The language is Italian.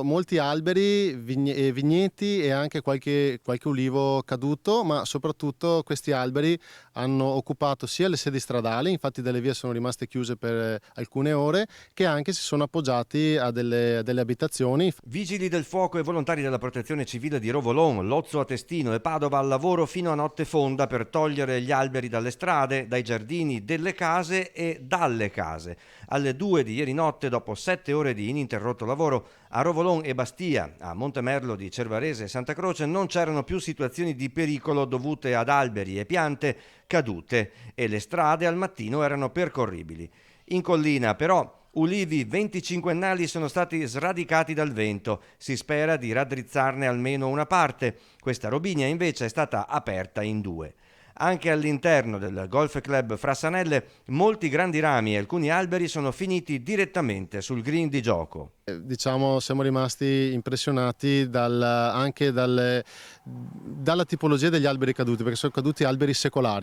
Molti alberi, vigneti e anche qualche ulivo caduto, ma soprattutto questi alberi hanno occupato sia le sedi stradali, infatti delle vie sono rimaste chiuse per alcune ore, che anche si sono appoggiati a delle abitazioni. Vigili del fuoco e volontari della protezione civile di Rovolon, Lozzo a Testino e Padova al lavoro fino a notte fonda per togliere gli alberi dalle strade, dai giardini, delle case e dalle case. Alle 2 di ieri notte, dopo 7 ore di ininterrotto lavoro, a Rovolon e Bastia, a Montemerlo di Cervarese e Santa Croce non c'erano più situazioni di pericolo dovute ad alberi e piante cadute e le strade al mattino erano percorribili. In collina però ulivi 25ennali sono stati sradicati dal vento, si spera di raddrizzarne almeno una parte. Questa robinia invece è stata aperta in due. Anche all'interno del Golf Club Frassanelle molti grandi rami e alcuni alberi sono finiti direttamente sul green di gioco. Diciamo, siamo rimasti impressionati anche dalla tipologia degli alberi caduti, perché sono caduti alberi secolari.